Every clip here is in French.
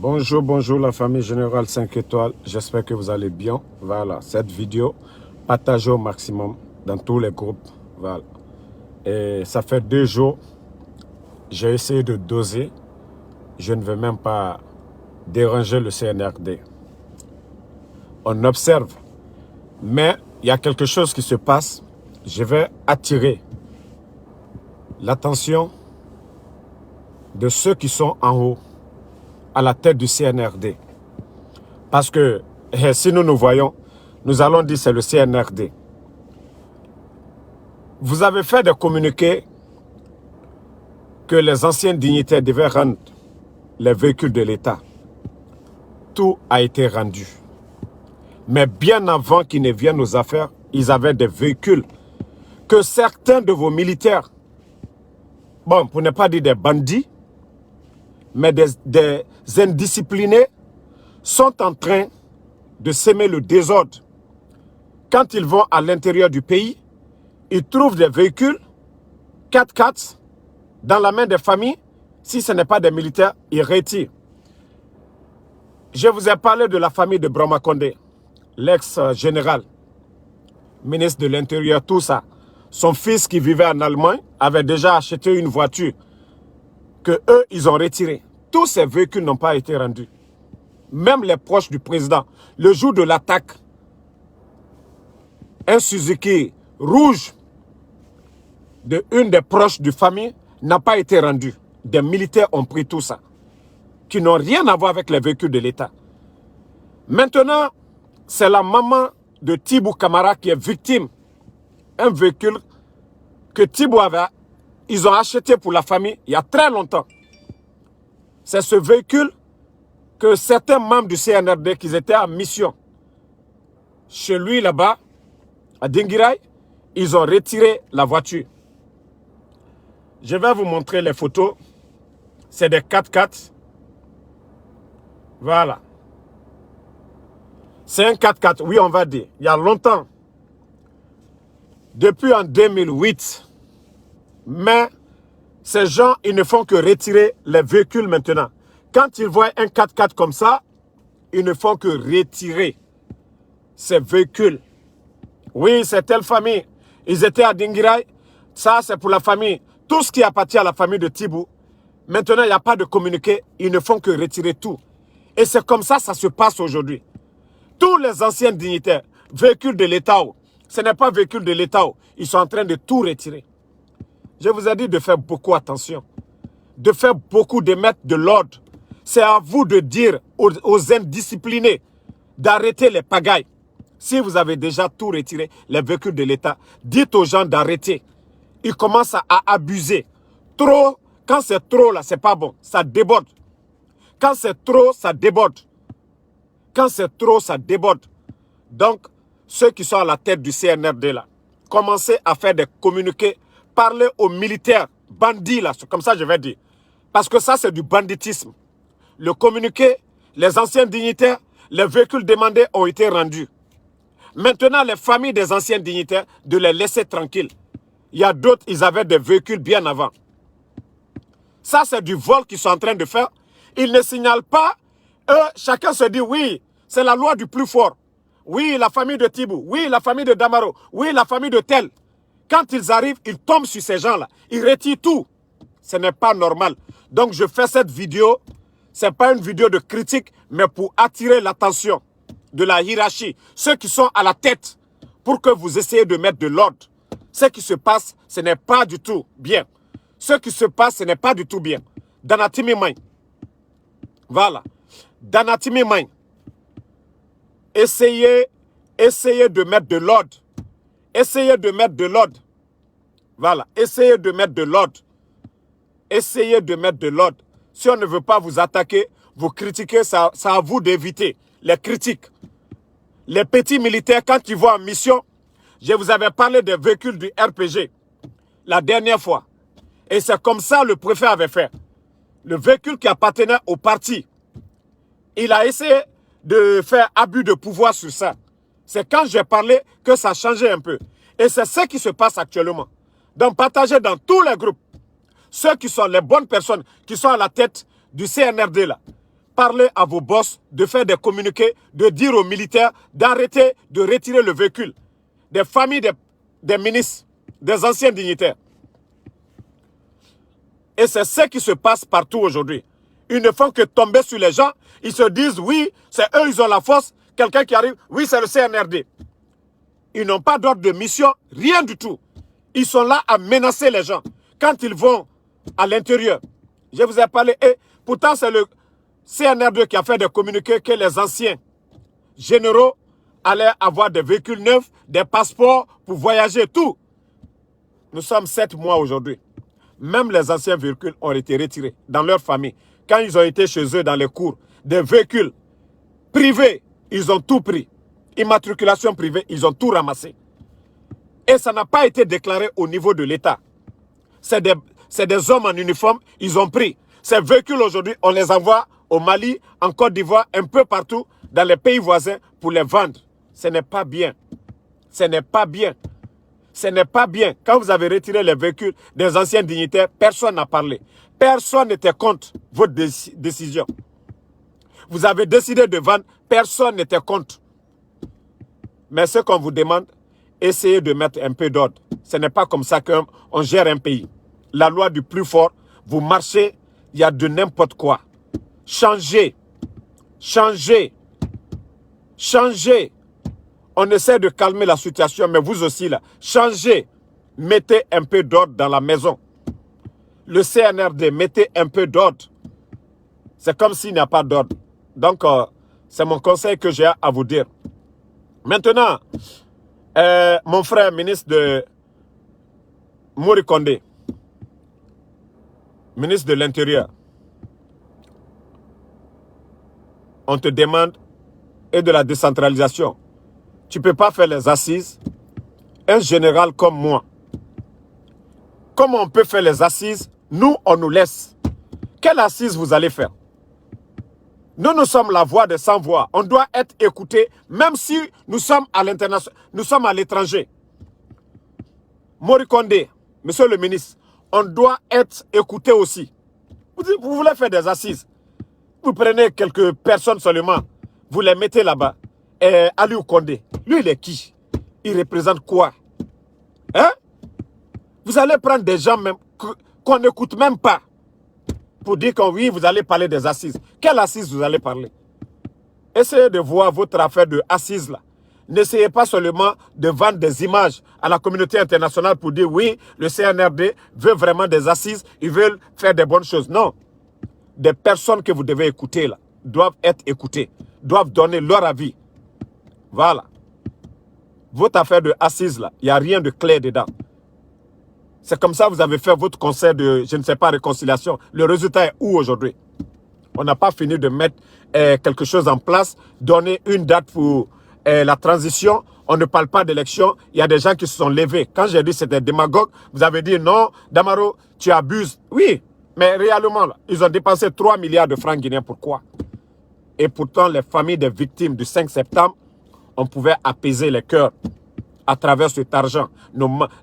Bonjour, bonjour la famille Générale 5 étoiles. J'espère que vous allez bien. Voilà, cette vidéo, partagez au maximum dans tous les groupes. Voilà. Et ça fait 2 jours, j'ai essayé de doser. Je ne veux même pas déranger le CNRD. On observe. Mais il y a quelque chose qui se passe. Je vais attirer l'attention de ceux qui sont en haut, à la tête du CNRD. Parce que si nous nous voyons, nous allons dire c'est le CNRD. Vous avez fait des communiqués que les anciens dignitaires devaient rendre les véhicules de l'État. Tout a été rendu. Mais bien avant qu'ils ne viennent aux affaires, ils avaient des véhicules que certains de vos militaires, bon, pour ne pas dire des bandits, mais des indisciplinés, sont en train de semer le désordre. Quand ils vont à l'intérieur du pays, ils trouvent des véhicules 4x4 dans la main des familles. Si ce n'est pas des militaires, ils retirent. Je vous ai parlé de la famille de Brahma Condé, l'ex-général, ministre de l'Intérieur, tout ça. Son fils qui vivait en Allemagne avait déjà acheté une voiture que eux, ils ont retirée. Tous ces véhicules n'ont pas été rendus. Même les proches du président, le jour de l'attaque, un Suzuki rouge de une des proches de famille n'a pas été rendu. Des militaires ont pris tout ça, qui n'ont rien à voir avec les véhicules de l'État. Maintenant, c'est la maman de Thibou Camara qui est victime. Un véhicule que Thibou avait, ils ont acheté pour la famille il y a très longtemps. C'est ce véhicule que certains membres du CNRD qui étaient en mission chez lui là-bas, à Dinguiraye, ils ont retiré la voiture. Je vais vous montrer les photos. C'est des 4x4. Voilà. C'est un 4x4, oui, on va dire. Il y a longtemps. Depuis en 2008. Mais ces gens, ils ne font que retirer les véhicules maintenant. Quand ils voient un 4x4 comme ça, ils ne font que retirer ces véhicules. Oui, c'est telle famille. Ils étaient à Dinguiraye. Ça, c'est pour la famille. Tout ce qui appartient à la famille de Thibou. Maintenant, il n'y a pas de communiqué. Ils ne font que retirer tout. Et c'est comme ça se passe aujourd'hui. Tous les anciens dignitaires, véhicules de l'État, ce n'est pas véhicule de l'État, ils sont en train de tout retirer. Je vous ai dit de faire beaucoup attention. De faire beaucoup, de mettre de l'ordre. C'est à vous de dire aux indisciplinés d'arrêter les pagailles. Si vous avez déjà tout retiré, les véhicules de l'État, dites aux gens d'arrêter. Ils commencent à abuser. Trop, quand c'est trop là, c'est pas bon. Ça déborde. Quand c'est trop, ça déborde. Quand c'est trop, ça déborde. Donc, ceux qui sont à la tête du CNRD là, commencez à faire des communiqués, parlez aux militaires, bandits là, comme ça je vais dire. Parce que ça c'est du banditisme. Le communiqué, les anciens dignitaires, les véhicules demandés ont été rendus. Maintenant, les familles des anciens dignitaires, de les laisser tranquilles. Il y a d'autres, ils avaient des véhicules bien avant. Ça, c'est du vol qu'ils sont en train de faire. Ils ne signalent pas. Eux, chacun se dit, oui, c'est la loi du plus fort. Oui, la famille de Thibou. Oui, la famille de Damaro. Oui, la famille de tel. Quand ils arrivent, ils tombent sur ces gens-là. Ils retirent tout. Ce n'est pas normal. Donc, je fais cette vidéo. Ce n'est pas une vidéo de critique, mais pour attirer l'attention de la hiérarchie, ceux qui sont à la tête, pour que vous essayez de mettre de l'ordre. Ce qui se passe, ce n'est pas du tout bien. Ce qui se passe, ce n'est pas du tout bien. Danatimi Main. Voilà. Danatimi Main. Essayez de mettre de l'ordre. Essayez de mettre de l'ordre. Voilà. Essayez de mettre de l'ordre. Essayez de mettre de l'ordre. Si on ne veut pas vous attaquer, vous critiquer, c'est à vous d'éviter les critiques. Les petits militaires, quand ils vont en mission, je vous avais parlé des véhicules du RPG la dernière fois. Et c'est comme ça le préfet avait fait. Le véhicule qui appartenait au parti, il a essayé de faire abus de pouvoir sur ça. C'est quand j'ai parlé que ça a changé un peu. Et c'est ce qui se passe actuellement. Donc partagez dans tous les groupes. Ceux qui sont les bonnes personnes, qui sont à la tête du CNRD là. parlez à vos boss de faire des communiqués, de dire aux militaires d'arrêter de retirer le véhicule des familles des ministres, des anciens dignitaires. Et c'est ce qui se passe partout aujourd'hui. Ils ne font que tomber sur les gens. Ils se disent, oui, c'est eux, ils ont la force. Quelqu'un qui arrive, oui, c'est le CNRD. Ils n'ont pas d'ordre de mission, rien du tout. Ils sont là à menacer les gens. Quand ils vont à l'intérieur, je vous ai parlé, et pourtant c'est le CNRD qui a fait des communiqués que les anciens généraux allaient avoir des véhicules neufs, des passeports pour voyager, tout. Nous sommes 7 mois aujourd'hui. Même les anciens véhicules ont été retirés dans leur famille. Quand ils ont été chez eux dans les cours, des véhicules privés, ils ont tout pris. Immatriculation privée, ils ont tout ramassé. Et ça n'a pas été déclaré au niveau de l'État. C'est des hommes en uniforme, ils ont pris. Ces véhicules aujourd'hui, on les envoie au Mali, en Côte d'Ivoire, un peu partout, dans les pays voisins, pour les vendre. Ce n'est pas bien. Ce n'est pas bien. Ce n'est pas bien. Quand vous avez retiré les véhicules des anciens dignitaires, personne n'a parlé. Personne n'était contre votre décision. Vous avez décidé de vendre, personne n'était contre. Mais ce qu'on vous demande, essayez de mettre un peu d'ordre. Ce n'est pas comme ça qu'on gère un pays. La loi du plus fort, vous marchez, il y a de n'importe quoi. Changez. Changez. Changez. On essaie de calmer la situation, mais vous aussi là, changez. Mettez un peu d'ordre dans la maison. Le CNRD, mettez un peu d'ordre. C'est comme s'il n'y a pas d'ordre. Donc, c'est mon conseil que j'ai à vous dire. Maintenant, mon frère ministre de Mori Kondé, ministre de l'Intérieur, on te demande, et de la décentralisation, tu ne peux pas faire les assises. Un général comme moi, comment on peut faire les assises? Nous, on nous laisse. Quelle assise vous allez faire? Nous sommes la voix des sans-voix. On doit être écouté, même si nous sommes à l'international, nous sommes à l'étranger. Mori Kondé, monsieur le ministre, on doit être écouté aussi. Vous voulez faire des assises. Vous prenez quelques personnes seulement, vous les mettez là-bas. Aliou Kondé, lui, il est qui? Il représente quoi? Hein? Vous allez prendre des gens même qu'on n'écoute même pas pour dire que oui, vous allez parler des assises. Quelle assise vous allez parler? Essayez de voir votre affaire de assises là. N'essayez pas seulement de vendre des images à la communauté internationale pour dire oui, le CNRD veut vraiment des assises, ils veulent faire des bonnes choses. Non. Des personnes que vous devez écouter là doivent être écoutées, doivent donner leur avis. Voilà. Votre affaire de assises là, il n'y a rien de clair dedans. C'est comme ça que vous avez fait votre conseil de, je ne sais pas, réconciliation. Le résultat est où aujourd'hui? On n'a pas fini de mettre quelque chose en place, donner une date pour la transition. On ne parle pas d'élection. Il y a des gens qui se sont levés. Quand j'ai dit que c'était démagogue, vous avez dit non, Damaro, tu abuses. Oui, mais réellement, là, ils ont dépensé 3 milliards de francs guinéens. Pourquoi? Et pourtant, les familles des victimes du 5 septembre, on pouvait apaiser les cœurs à travers cet argent.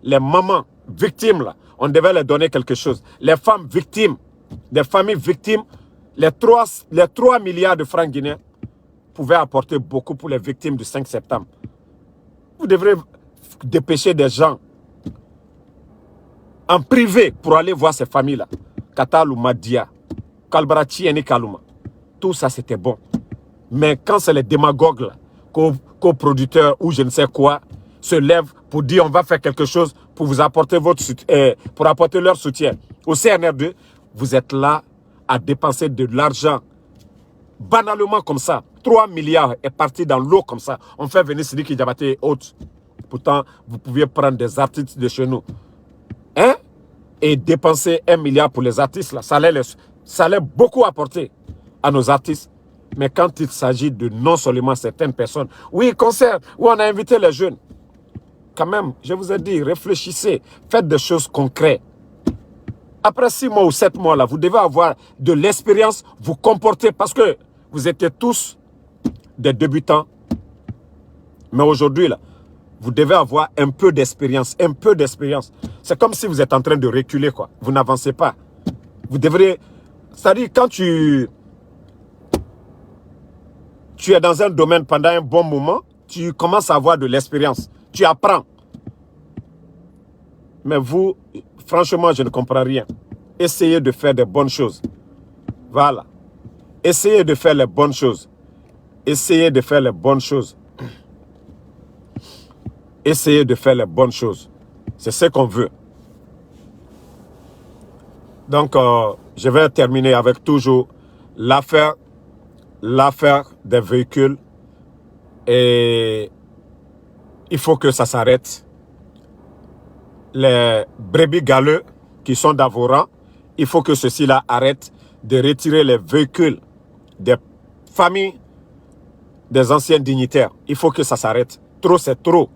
Les mamans victimes, là, on devait leur donner quelque chose. Les femmes victimes, des familles victimes, les 3 milliards de francs guinéens pouvaient apporter beaucoup pour les victimes du 5 septembre. Vous devrez dépêcher des gens en privé pour aller voir ces familles-là. Kataluma Dia, Kalbarachi et Kaluma. Tout ça, c'était bon. Mais quand c'est les démagogues, là, coproducteurs ou je ne sais quoi, se lèvent pour dire on va faire quelque chose pour vous apporter pour apporter leur soutien. Au CNRD, vous êtes là à dépenser de l'argent banalement comme ça. 3 milliards est parti dans l'eau comme ça. On fait venir Sidiki Diabaté et autres. Pourtant, vous pouviez prendre des artistes de chez nous. Hein? Et dépenser 1 milliard pour les artistes, là, ça allait beaucoup apporter à nos artistes. Mais quand il s'agit de non seulement certaines personnes, oui, concert, où on a invité les jeunes. Quand même, je vous ai dit, réfléchissez, faites des choses concrètes. Après 6 mois ou 7 mois, là, vous devez avoir de l'expérience, vous comporter, parce que vous étiez tous des débutants. Mais aujourd'hui, là, vous devez avoir un peu d'expérience, un peu d'expérience. C'est comme si vous êtes en train de reculer, quoi. Vous n'avancez pas. Vous devrez... C'est-à-dire, quand tu tu es dans un domaine pendant un bon moment, tu commences à avoir de l'expérience. Tu apprends. Mais vous, franchement, je ne comprends rien. Essayez de faire des bonnes choses. Voilà. Essayez de faire les bonnes choses. Essayez de faire les bonnes choses. Essayez de faire les bonnes choses. C'est ce qu'on veut. Donc, je vais terminer avec toujours l'affaire des véhicules. Et il faut que ça s'arrête. Les brebis galeux qui sont dans vos rangs, il faut que ceux-ci-là arrêtent de retirer les véhicules des familles des anciens dignitaires. Il faut que ça s'arrête. Trop, c'est trop.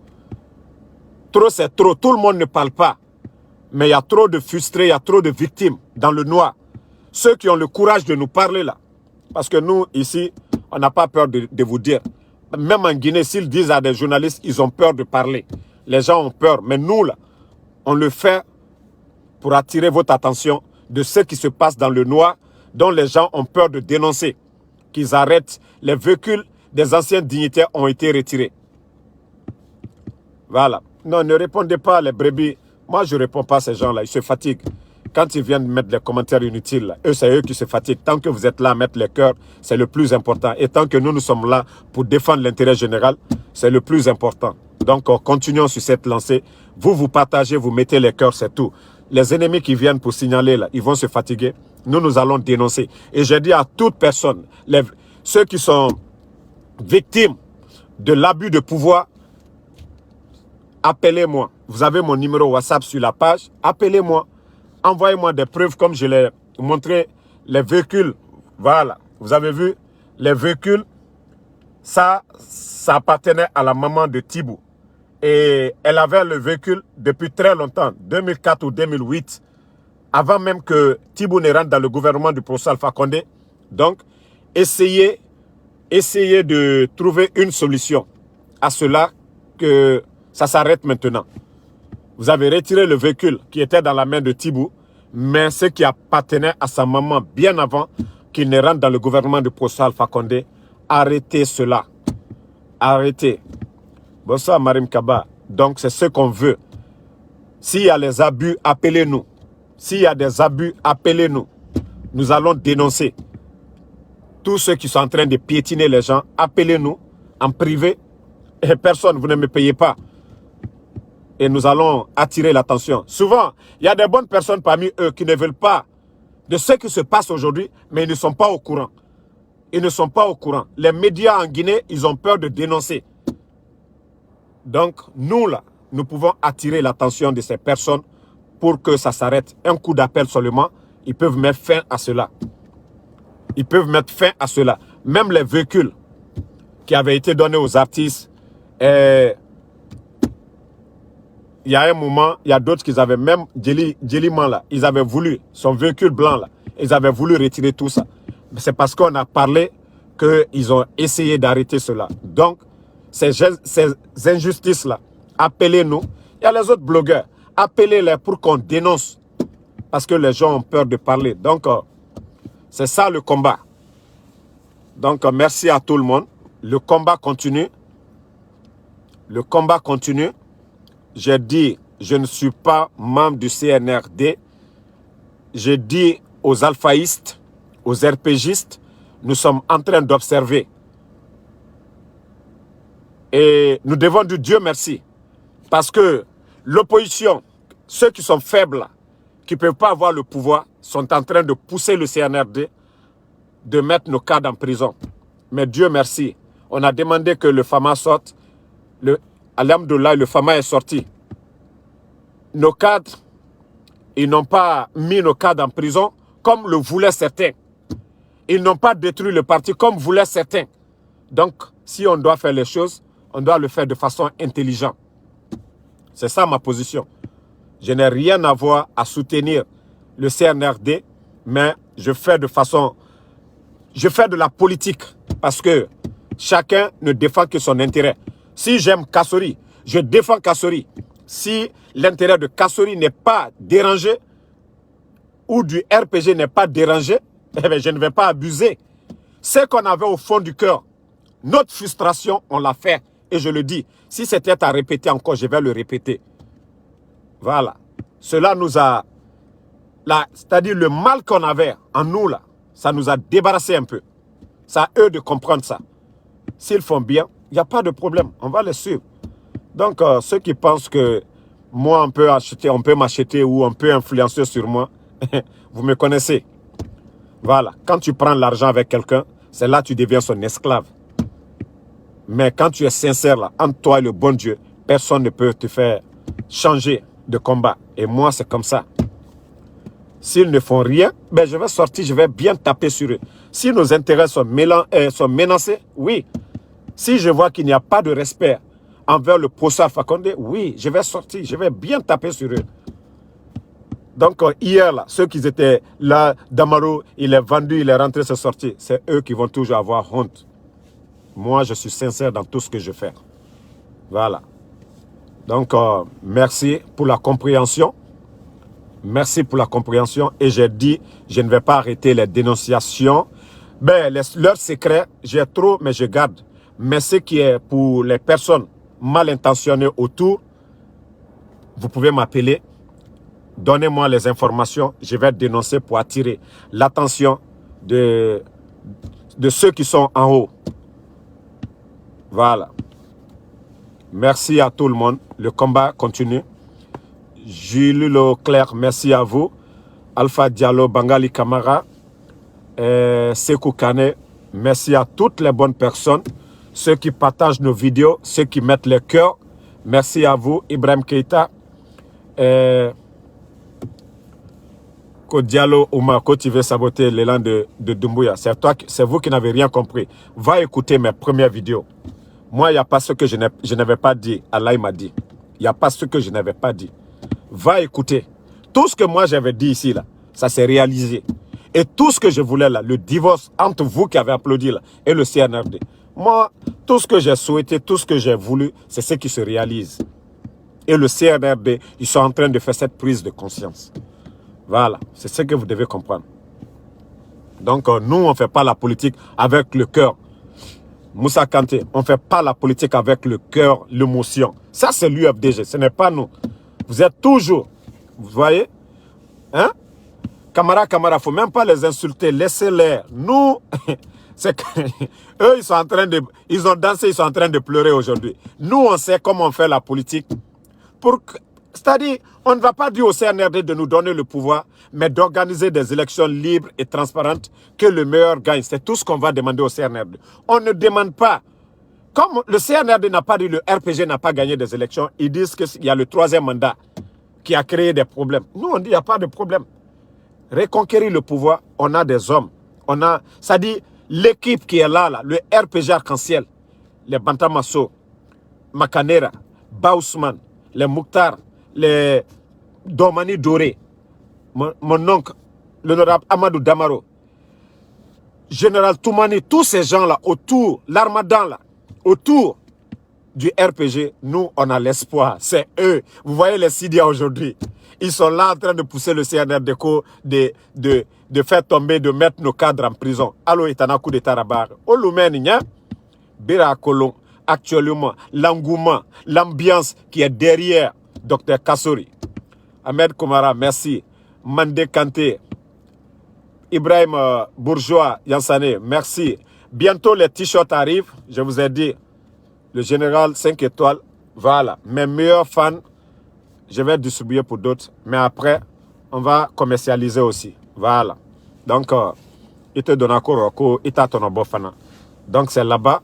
Trop, c'est trop. Tout le monde ne parle pas. Mais il y a trop de frustrés, il y a trop de victimes dans le noir. Ceux qui ont le courage de nous parler là. Parce que nous, ici, on n'a pas peur de vous dire. Même en Guinée, s'ils disent à des journalistes, ils ont peur de parler. Les gens ont peur. Mais nous, là, on le fait pour attirer votre attention de ce qui se passe dans le noir, dont les gens ont peur de dénoncer. Qu'ils arrêtent. Les véhicules des anciens dignitaires ont été retirés. Voilà. Non, ne répondez pas les brebis. Moi, je ne réponds pas à ces gens-là. Ils se fatiguent. Quand ils viennent mettre des commentaires inutiles, là, c'est eux qui se fatiguent. Tant que vous êtes là à mettre les cœurs, c'est le plus important. Et tant que nous sommes là pour défendre l'intérêt général, c'est le plus important. Donc, continuons sur cette lancée. Vous partagez, vous mettez les cœurs, c'est tout. Les ennemis qui viennent pour signaler, là, ils vont se fatiguer. Nous allons dénoncer. Et je dis à toute personne, ceux qui sont victimes de l'abus de pouvoir, appelez-moi. Vous avez mon numéro WhatsApp sur la page. Appelez-moi. Envoyez-moi des preuves comme je l'ai montré. Les véhicules. Voilà. Vous avez vu les véhicules. Ça appartenait à la maman de Thibou. Et elle avait le véhicule depuis très longtemps. 2004 ou 2008. Avant même que Thibou ne rentre dans le gouvernement du professeur Alpha Condé. Donc, essayez de trouver une solution à cela, que ça s'arrête maintenant. Vous avez retiré le véhicule qui était dans la main de Thibou, mais ce qui appartenait à sa maman bien avant qu'il ne rentre dans le gouvernement du professeur Alpha Condé. Arrêtez cela. Arrêtez. Bonsoir Marim Kaba. Donc c'est ce qu'on veut. S'il y a les abus, appelez-nous. S'il y a des abus, appelez-nous. Nous allons dénoncer. Tous ceux qui sont en train de piétiner les gens, appelez-nous en privé. Et personne, vous ne me payez pas. Et nous allons attirer l'attention. Souvent, il y a des bonnes personnes parmi eux qui ne veulent pas de ce qui se passe aujourd'hui, mais ils ne sont pas au courant. Ils ne sont pas au courant. Les médias en Guinée, ils ont peur de dénoncer. Donc, nous, là, nous pouvons attirer l'attention de ces personnes pour que ça s'arrête. Un coup d'appel seulement, ils peuvent mettre fin à cela. Ils peuvent mettre fin à cela. Même les véhicules qui avaient été donnés aux artistes, il y a un moment, il y a d'autres qui avaient même, Djeliman là, ils avaient voulu, son véhicule blanc là, ils avaient voulu retirer tout ça. C'est parce qu'on a parlé qu'ils ont essayé d'arrêter cela. Donc, ces injustices-là, appelez-nous. Il y a les autres blogueurs, appelez-les pour qu'on dénonce. Parce que les gens ont peur de parler. Donc, c'est ça le combat. Donc, merci à tout le monde. Le combat continue. Le combat continue. J'ai dit, je ne suis pas membre du CNRD. J'ai dit aux alphaïstes, aux RPGistes, nous sommes en train d'observer. Et nous devons dire Dieu merci. Parce que l'opposition, ceux qui sont faibles, qui ne peuvent pas avoir le pouvoir, sont en train de pousser le CNRD de mettre nos cadres en prison. Mais Dieu merci, on a demandé que le FAMA sorte. Alhamdoulilah, le FAMA est sorti. Nos cadres, ils n'ont pas mis nos cadres en prison comme le voulaient certains. Ils n'ont pas détruit le parti comme voulaient certains. Donc, si on doit faire les choses, on doit le faire de façon intelligente. C'est ça ma position. Je n'ai rien à voir à soutenir le CNRD, mais je fais de la politique parce que chacun ne défend que son intérêt. Si j'aime Kassori, je défends Kassori. Si l'intérêt de Kassori n'est pas dérangé ou du RPG n'est pas dérangé, eh bien, je ne vais pas abuser. Ce qu'on avait au fond du cœur, Notre frustration, on l'a fait. Et je le dis, si c'était à répéter encore, je vais le répéter. Voilà. Cela nous a... C'est-à-dire le mal qu'on avait en nous, là, ça nous a débarrassé un peu. C'est à eux de comprendre ça. S'ils font bien, il n'y a pas de problème. On va les suivre. Donc, ceux qui pensent que moi, on peut m'acheter ou on peut influencer sur moi, vous me connaissez. Voilà. Quand tu prends l'argent avec quelqu'un, c'est là que tu deviens son esclave. Mais quand tu es sincère, là, entre toi et le bon Dieu, personne ne peut te faire changer de combat. Et moi, c'est comme ça. S'ils ne font rien, ben je vais sortir, je vais bien taper sur eux. Si nos intérêts sont menacés, oui. Si je vois qu'il n'y a pas de respect envers le professeur Fakonde, oui, je vais sortir, je vais bien taper sur eux. Donc hier, là, ceux qui étaient là, Damaro, il est vendu, il est rentré, c'est sorti. C'est eux qui vont toujours avoir honte. Moi, je suis sincère dans tout ce que je fais. Voilà. Donc, merci pour la compréhension. Merci pour la compréhension. Et j'ai dit, je ne vais pas arrêter les dénonciations. Ben, leurs secrets, j'ai trop, mais je garde. Mais ce qui est pour les personnes mal intentionnées autour, vous pouvez m'appeler. Donnez-moi les informations. Je vais dénoncer pour attirer l'attention de ceux qui sont en haut. Voilà. Merci à tout le monde. Le combat continue. Jules Leclerc, merci à vous. Alpha Diallo, Bangali Kamara, Sekou Kane, merci à toutes les bonnes personnes. Ceux qui partagent nos vidéos, ceux qui mettent les cœurs, merci à vous. Ibrahim Keita, Diallo Oumar, quand tu veux saboter l'élan de Doumbouya, c'est vous qui n'avez rien compris. Va écouter mes premières vidéos. Moi, il n'y a pas ce que je n'avais pas dit. Allah m'a dit. Il n'y a pas ce que je n'avais pas dit. Va écouter. Tout ce que moi j'avais dit ici, là, ça s'est réalisé. Et tout ce que je voulais là, le divorce entre vous qui avez applaudi là, et le CNRD. Moi, tout ce que j'ai souhaité, tout ce que j'ai voulu, c'est ce qui se réalise. Et le CNRD, ils sont en train de faire cette prise de conscience. Voilà, c'est ce que vous devez comprendre. Donc, nous, on ne fait pas la politique avec le cœur. Moussa Kanté, on ne fait pas la politique avec le cœur, l'émotion. Ça, c'est l'UFDG, ce n'est pas nous. Vous êtes toujours, vous voyez, hein? Camara, il ne faut même pas les insulter, laissez-les. Nous, c'est que eux, ils ont dansé, ils sont en train de pleurer aujourd'hui. Nous, on sait comment on fait la politique. C'est-à-dire, on ne va pas dire au CNRD de nous donner le pouvoir, mais d'organiser des élections libres et transparentes, que le meilleur gagne. C'est tout ce qu'on va demander au CNRD. On ne demande pas. Comme le CNRD n'a pas dit, le RPG n'a pas gagné des élections, ils disent qu'il y a le troisième mandat qui a créé des problèmes. Nous, on dit qu'il n'y a pas de problème. Reconquérir le pouvoir, on a des hommes. Ça dit, l'équipe qui est là, le RPG Arc-en-Ciel, les Bantamasso, Makanera, Baousman, les Mouktar, les Domani Doré, mon oncle, l'honorable Amadou Damaro, Général Toumani, tous ces gens-là autour, l'Armadan là, autour du RPG, nous, on a l'espoir. C'est eux. Vous voyez les Sidia aujourd'hui. Ils sont là en train de pousser le CNRDCO, de faire tomber, de mettre nos cadres en prison. Allo, il y a un coup d'état rabar. Au Loumène, Bira Kolon, actuellement, l'engouement, l'ambiance qui est derrière Dr Kassori. Ahmed Koumara, merci. Mandé Kanté, Ibrahim Bourgeois, Yansane, merci. Bientôt les t-shirts arrivent, je vous ai dit. Le général 5 étoiles, voilà. Mes meilleurs fans, je vais distribuer pour d'autres. Mais après, on va commercialiser aussi. Voilà. Donc, il te donne encore, il t'a ton fana. Donc, c'est là-bas.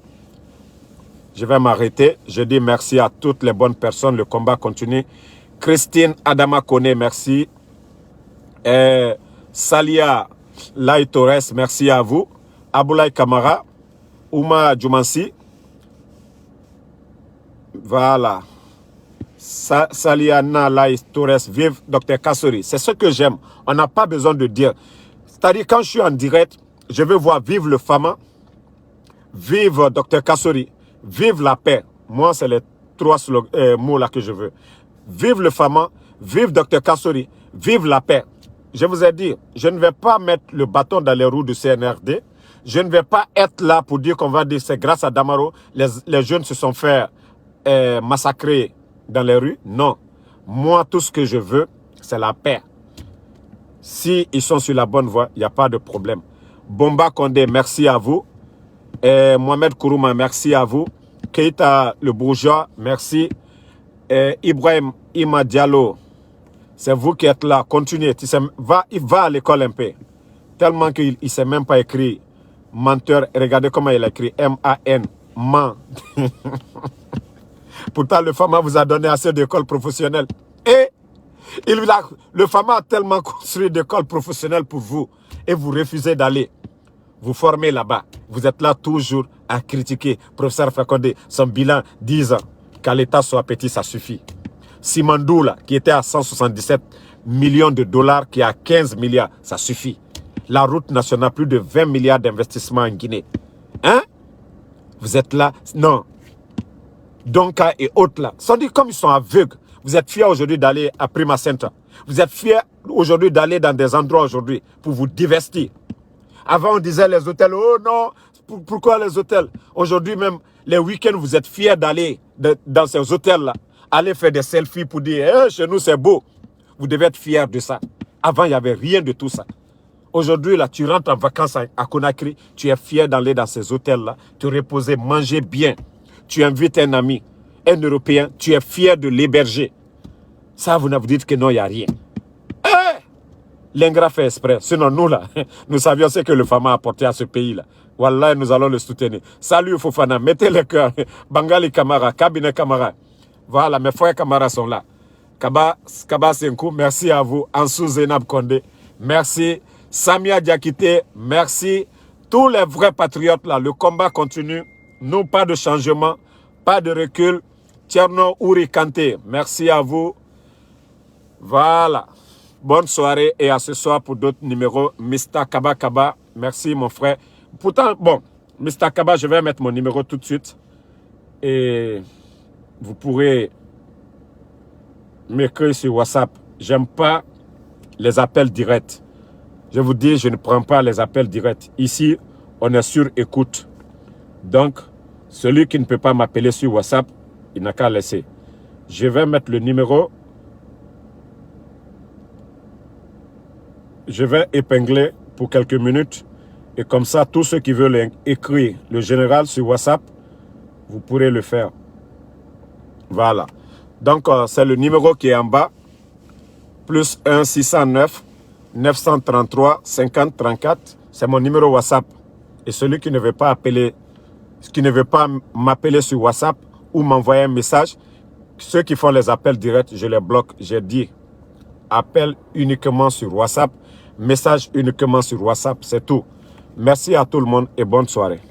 Je vais m'arrêter. Je dis merci à toutes les bonnes personnes. Le combat continue. Christine Adama Kone, merci. Et Salia Lai Torres, merci à vous. Aboulaye Kamara, Ouma Djoumansi. Voilà. Saliana Lai Torres, vive Dr Kassori. C'est ce que j'aime. On n'a pas besoin de dire. C'est-à-dire, quand je suis en direct, je veux voir vive le Fama, vive Dr Kassori, vive la paix. Moi, c'est les trois mots-là que je veux. Vive le Fama, vive Dr Kassori, vive la paix. Je vous ai dit, je ne vais pas mettre le bâton dans les roues du CNRD. Je ne vais pas être là pour dire qu'on va dire c'est grâce à Damaro, les jeunes se sont fait massacrer dans les rues. Non. Moi, tout ce que je veux, c'est la paix. Si ils sont sur la bonne voie, il n'y a pas de problème. Bomba Condé, merci à vous. Mohamed Kourouma, merci à vous. Keita le bourgeois, merci. Ibrahim Ima Diallo, c'est vous qui êtes là. Continuez. Il va à l'école un peu. Tellement qu'il ne sait même pas écrire menteur. Regardez comment il a écrit M-A-N. Man. Pourtant, le FAMA vous a donné assez d'écoles professionnelles. Et le FAMA a tellement construit d'écoles professionnelles pour vous. Et vous refusez d'aller vous former là-bas. Vous êtes là toujours à critiquer. Professeur Fakonde, son bilan 10 ans. Qu'à l'État soit petit, ça suffit. Simandoula, qui était à 177 millions de dollars, qui est à 15 milliards, ça suffit. La route nationale, plus de 20 milliards d'investissements en Guinée. Hein? Vous êtes là? Non. Donka et autres là. Sans dire comme ils sont aveugles. Vous êtes fiers aujourd'hui d'aller à Prima Center. Vous êtes fiers aujourd'hui d'aller dans des endroits aujourd'hui pour vous divestir. Avant, on disait les hôtels. Oh non, pourquoi les hôtels? Aujourd'hui même, les week-ends, vous êtes fiers d'aller dans ces hôtels-là. Aller faire des selfies pour dire, chez nous, c'est beau. Vous devez être fiers de ça. Avant, il n'y avait rien de tout ça. Aujourd'hui, là, tu rentres en vacances à Conakry, tu es fier d'aller dans ces hôtels-là, te reposer, manger bien. Tu invites un ami, un Européen, tu es fier de l'héberger. Ça, vous dites que non, il n'y a rien. L'Ingra fait exprès. Sinon, nous, là, nous savions ce que le FAMA a apporté à ce pays-là. Wallah, nous allons le soutenir. Salut Fofana, mettez le cœur. Bangali Kamara, Cabinet Kamara. Voilà, mes frères Kamara sont là. Kaba Senkou, merci à vous. Ansou Zainab Kondé, merci. Samia Diakité, merci. Tous les vrais patriotes, là, le combat continue. Nous, pas de changement, pas de recul. Tierno Ouri Kanté, merci à vous. Voilà. Bonne soirée et à ce soir pour d'autres numéros. Mr. Kaba Kaba, merci mon frère. Pourtant, bon, Mr. Kaba, je vais mettre mon numéro tout de suite. Et vous pourrez m'écrire sur WhatsApp. J'aime pas les appels directs. Je vous dis, je ne prends pas les appels directs. Ici, on est sur écoute. Donc, celui qui ne peut pas m'appeler sur WhatsApp, il n'a qu'à laisser. Je vais mettre le numéro. Je vais épingler pour quelques minutes. Et comme ça, tous ceux qui veulent écrire le général sur WhatsApp, vous pourrez le faire. Voilà. Donc, c'est le numéro qui est en bas. Plus 1 609 933 50 34. C'est mon numéro WhatsApp. Et celui qui ne veut pas appeler, qui ne veut pas m'appeler sur WhatsApp ou m'envoyer un message, ceux qui font les appels directs, je les bloque. J'ai dit, appel uniquement sur WhatsApp, message uniquement sur WhatsApp, c'est tout. Merci à tout le monde et bonne soirée.